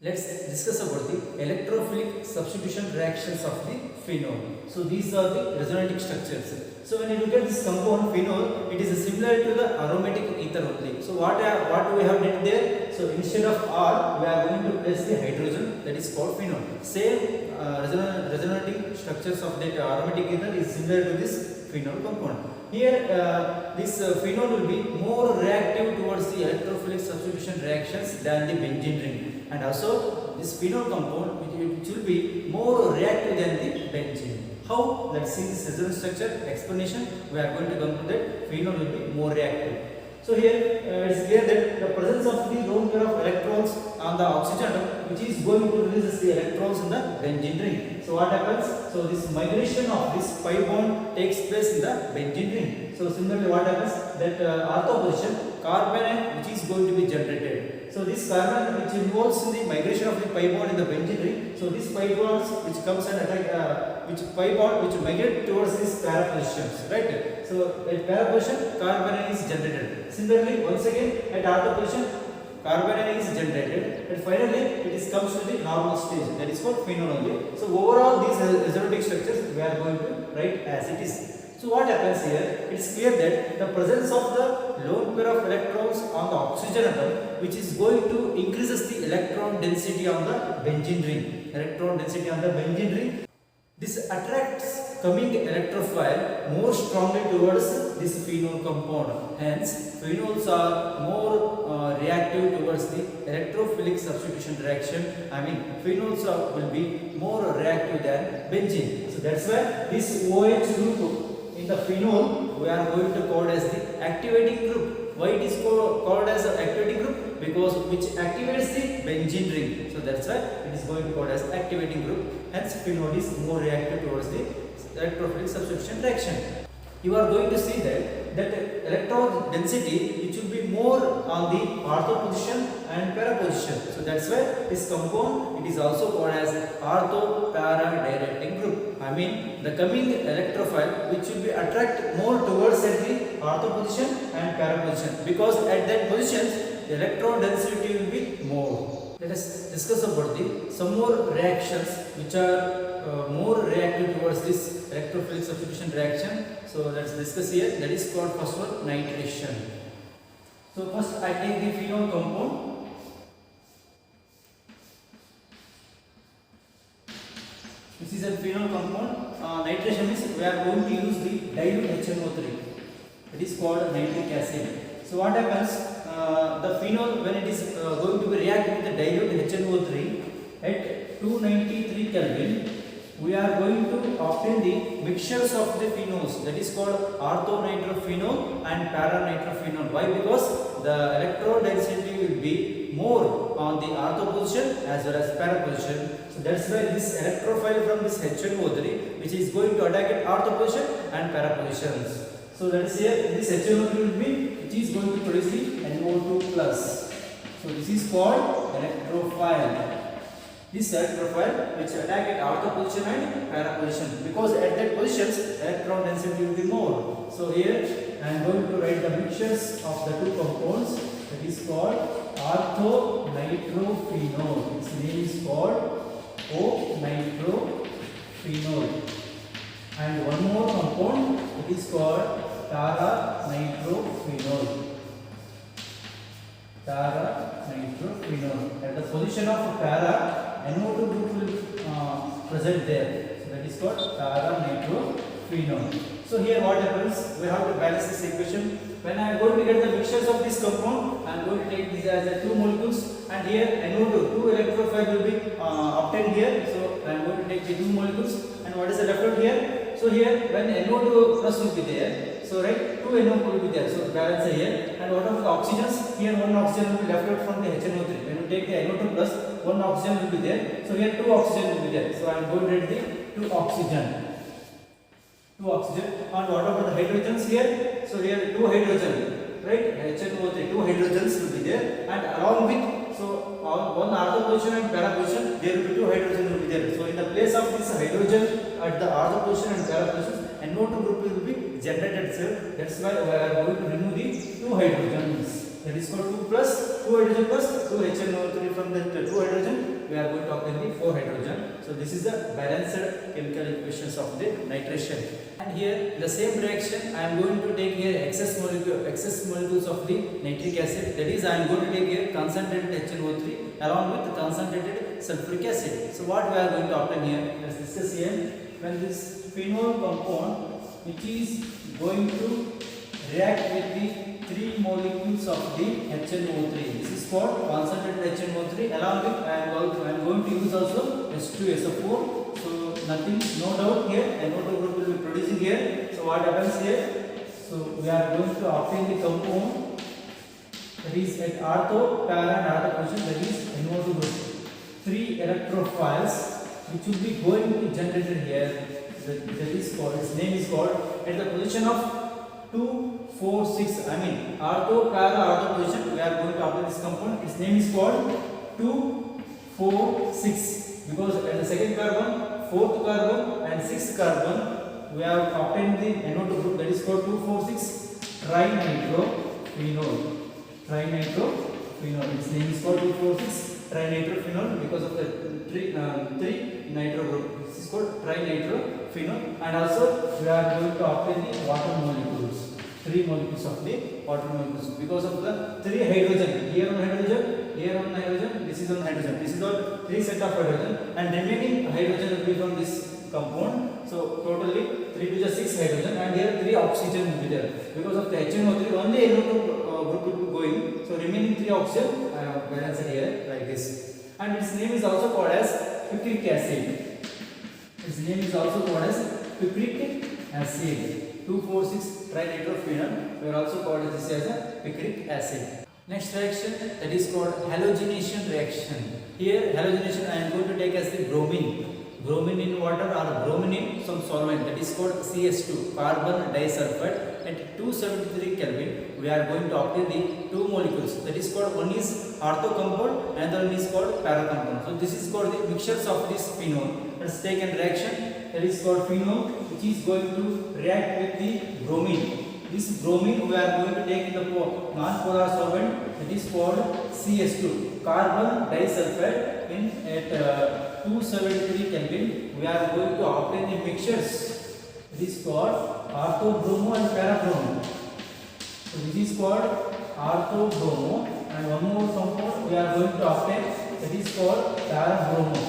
Let's discuss about the electrophilic substitution reactions of the phenol. So these are the resonating structures. So when you look at this compound phenol, it is similar to the aromatic ether only. So what we have did there? So instead of R, we are going to place the hydrogen, that is called phenol. Same resonating structures of that aromatic ether is similar to this phenol compound. Here this phenol will be more reactive towards the electrophilic substitution reactions than the benzene ring, and also this phenol compound which will be more reactive than the benzene. How? Let's see this resonance structure explanation. We are going to conclude that phenol will be more reactive. So here it is clear that the presence of the lone pair of electrons on the oxygen atom, which is going to release the electrons in the benzene ring. So what happens? So this migration of this pi bond takes place in the benzene ring. So similarly, what happens? That ortho position carbon which is going to be generated. So this carbon which involves in the migration of the pi bond in the benzene ring. So this pi bonds which comes and attack which pi bond which migrate towards these para positions, right? So at para position carbon is generated. Similarly, once again at ortho position carbon is generated, and finally it is comes to the normal stage, that is called phenol only. So overall these resonating structures we are going to write as it is. So what happens here? It is clear that the presence of the lone pair of electrons on the oxygen atom, which is going to increases the electron density on the benzene ring. Electron density on the benzene ring. This attracts coming electrophile more strongly towards this phenol compound. Hence, phenols are more reactive towards the electrophilic substitution reaction. Phenols will be more reactive than benzene. So that's why this OH group in the phenol we are going to call as the activating group. Why it is called as an activating group? Because which activates the benzene ring. So that's why it is going to called as activating group. Hence phenol is more reactive towards the electrophilic substitution reaction. You are going to see that electron density which will be more on the ortho position and para position. So that's why this compound it is also called as ortho para directing group. The coming electrophile which will be attract more towards at the ortho position and para position, because at that positions the electron density will be more. Let us discuss about some more reactions which are more reactive towards this electrophilic substitution reaction. So let's discuss here. That is called first one, nitration. So first I take the phenol compound. This is a phenol compound. Nitration means we are going to use the dilute HNO3. It is called nitric acid. So what happens? The phenol, when it is going to be react with the dilute HNO3 at 293 Kelvin, we are going to obtain the mixtures of the phenols, that is called orthonitrophenol and paranitrophenol. Why? Because the electron density will be more on the ortho position as well as para position. So that's why this electrophile from this HNO3 which is going to attack at ortho position and para positions. So that is here this HNO3 will be which is going to produce the NO2 plus. So this is called electrophile. This electrophile which attack at ortho position and para position, because at that positions electron density will be more. So here I am going to write the mixtures of the two compounds, that is called orthonitrophenol. Its name is called O-nitrophenol. And one more compound, it is called para-nitrophenol. Para-nitrophenol. At the position of para, NO2 group will present there. So that is called para-nitrophenol. So here what happens? We have to balance this equation. When I am going to get the mixtures of this compound, I am going to take these as the two molecules, and here NO2, two electrophile will be obtained here. So I am going to take the two molecules, and what is the left out here? So here when NO2 plus will be there, so right, two NO will be there. So balance here, and what of the oxygens? Here one oxygen will be left out from the HNO3. When you take the NO2 plus, one oxygen will be there. So here two oxygen will be there. So I am going to write the two oxygen. Two oxygen. And what about the hydrogens here? So here two hydrogen, right? HNO3, two hydrogens will be there, and along with one ortho position and para position, there will be two hydrogen will be there. So in the place of this hydrogen at the ortho position and para position, NO2 group will be generated. So that's why we are going to remove the two hydrogens. That is called 2 plus 2 hydrogen plus 2 HNO3 from the 2 hydrogen. We are going to obtain the 4 hydrogen. So this is the balanced chemical equations of the nitration. And here the same reaction I am going to take here excess molecules of the nitric acid. That is I am going to take here concentrated HNO3 along with concentrated sulfuric acid. So what we are going to obtain here? Let's discuss here. When this phenol compound which is going to react with the 3 molecules of the HNO3. This is called concentrated HNO3. Along with I am going to use also H2SO4. So nothing, no doubt here, NO2 group will be producing here. So what happens here? So we are going to obtain the compound that is at ortho, para and ortho position, that is NO2 group. 3 electrophiles which will be going to be generated here. That is called, its name is called at the position of 2, 4, 6. I mean ortho, para, ortho position. We are going to obtain this compound. Its name is called 2, 4, 6. Because at the second carbon, 4th carbon and 6th carbon, we have obtained the NO2 group. That is called 2, 4, 6 trinitrophenol. Trinitrophenol. Its name is called 2, 4, 6 trinitrophenol because of the 3 nitro group. This is called trinitrophenol. And also we are going to obtain the water molecules. 3 molecules of the water molecules because of the 3 hydrogen. Here one hydrogen, here one hydrogen, this is one hydrogen. This is all 3 set of hydrogen and remaining hydrogen will be from this compound. So totally 3 to the 6 hydrogen and here 3 oxygen will be there. Because of the HNO3 only NO2 group will be going. So remaining 3 oxygen I have balanced here like this. And its name is also called as picric acid. Its name is also called as picric acid. 2,4,6 trinitrophenol. We are also called this as a picric acid. Next reaction, that is called halogenation reaction. Here halogenation I am going to take as the bromine. Bromine in water or bromine in some solvent, that is called CS2, carbon disulfide. At 273 Kelvin, we are going to obtain the 2 molecules. That is called, one is ortho compound and the other one is called para compound. So this is called the mixtures of this phenol. Let's take a reaction. That is called phenol, which is going to react with the bromine. This bromine we are going to take in the non-polar solvent, that is called CS2, carbon disulfide. In at 273 Kelvin, we are going to obtain the mixtures. It is called ortho-bromo and para-bromo. So this is called ortho-bromo, and one more compound we are going to obtain, that is called para-bromo.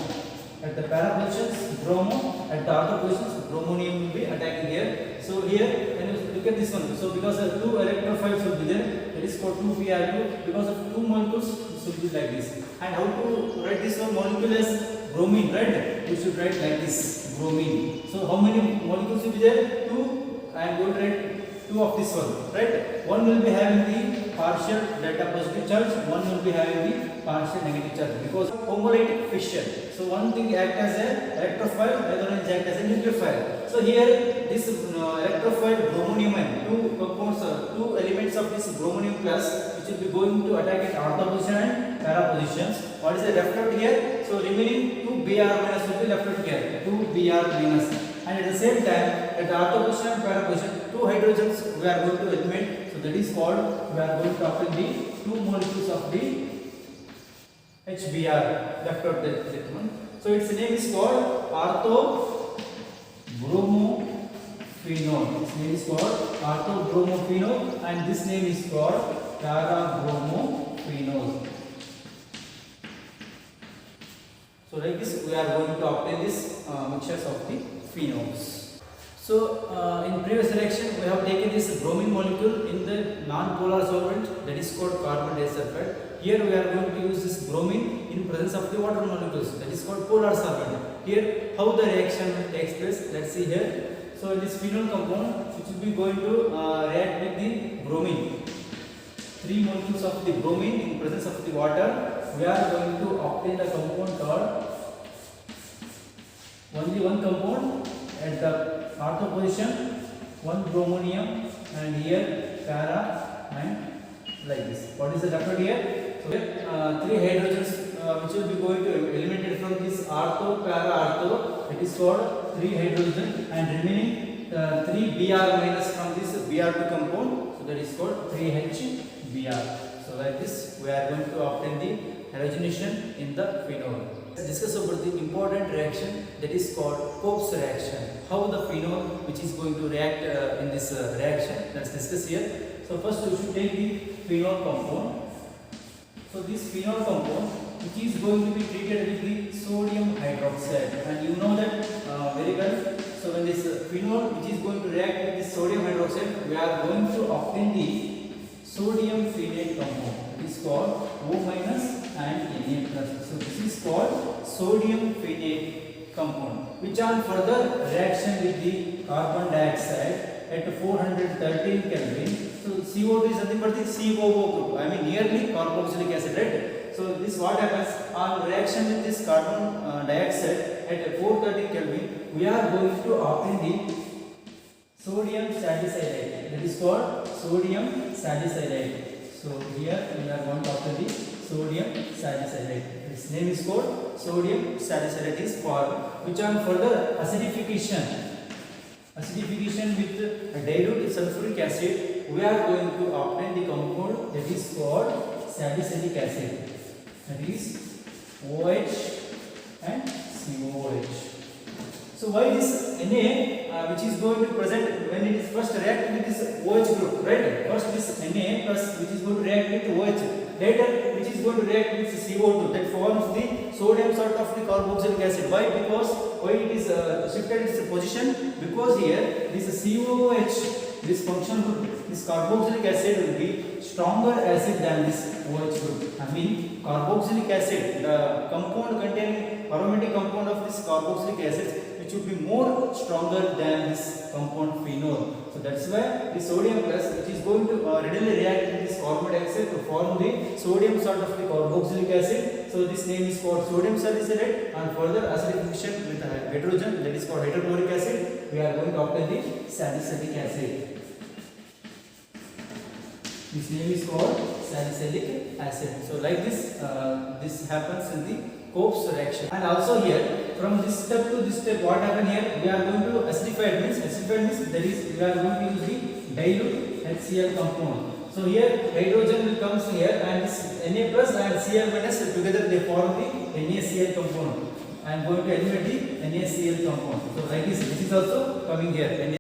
At the para positions, bromo, at the ortho positions, bromonium will be attacking here. So here, when you look at this one, so because of 2 electrophiles will be there, that is called 2Pr2. Because of 2 molecules, this will be like this. And how to write this one molecule as bromine, right? You should write like this, bromine. So how many molecules will be there? 2. I am going to write 2 of this one, right? One will be having the partial delta positive charge, one will be having the partial negative charge because of homolytic fission. So one thing acts as an electrophile, the other one acts as a nucleophile. So here this electrophile bromonium and 2 compounds, 2 elements of this bromonium class which will be going to attack at ortho position and para positions. What is the left out here? So remaining 2 Br minus will be left out here, 2 Br minus. And at the same time, at the ortho position and para position, 2 hydrogens we are going to eliminate. So that is called, we are going to obtain the 2 molecules of the HBr left out that one. So its name is called ortho-bromophenol. Its name is called ortho-bromophenol and this name is called para-bromophenol. So like this we are going to obtain this mixtures of the phenols. So in previous reaction we have taken this bromine molecule in the non-polar solvent, that is called carbon disulfide. Here we are going to use this bromine in presence of the water molecules, that is called polar solvent. Here how the reaction takes place, let's see here. So this phenol compound which will be going to react with the bromine. 3 molecules of the bromine in presence of the water, we are going to obtain the compound called only one compound at the ortho position, 1 bromonium and here para and like this. What is the left out here? So here 3 hydrogens which will be going to eliminated from this ortho para ortho, it is called 3 hydrogen and remaining 3 Br minus from this Br2 compound, so that is called 3HBr. So So like this, we are going to obtain the halogenation in the phenol. Let's discuss about the important reaction that is called Cope's reaction. How the phenol which is going to react in this reaction. Let's discuss here. So first we should take the phenol compound. So this phenol compound which is going to be treated with the sodium hydroxide, and you know that very well. So when this phenol which is going to react with this sodium hydroxide, we are going to obtain the sodium phenate compound. It is called O minus and Na plus. So this is called sodium phenate compound, which on further reaction with the carbon dioxide at 413 Kelvin. So CO2 is nothing but the COO group. I mean nearly carboxylic acid, right? So this what happens on reaction with this carbon dioxide at 413 Kelvin, we are going to obtain the sodium salicylate. That is called sodium salicylate. So here we are going to obtain the sodium salicylate. Its name is called sodium salicylate is formed, which on further acidification with dilute sulfuric acid, we are going to obtain the compound that is called salicylic acid. That is OH and COOH. So why this Na which is going to present when it is first react with this OH group, right? First this Na plus which is going to react with OH, later which is going to react with CO2, that forms the sodium salt of the carboxylic acid. Why? Because why it is shifted its position? Because here this COOH, this functional group, this carboxylic acid will be stronger acid than this OH group. I mean carboxylic acid, the compound containing aromatic compound of this carboxylic acid, which would be more stronger than this compound phenol. So that's why the sodium plus, which is going to readily react with this carbon dioxide to form the sodium salt of the carboxylic acid. So this name is called sodium salicylate, and further acidification with hydrogen, that is called hydrochloric acid, we are going to obtain the salicylic acid. This name is called salicylic acid. So like this, this happens in the Cope's reaction. And also here, from this step to this step, what happen here? We are going to acidify. Means that is we are going to use the dilute HCl compound. So here hydrogen will comes here, and this Na plus and Cl minus together they form the NaCl compound. I am going to eliminate the NaCl compound. So like this is also coming here.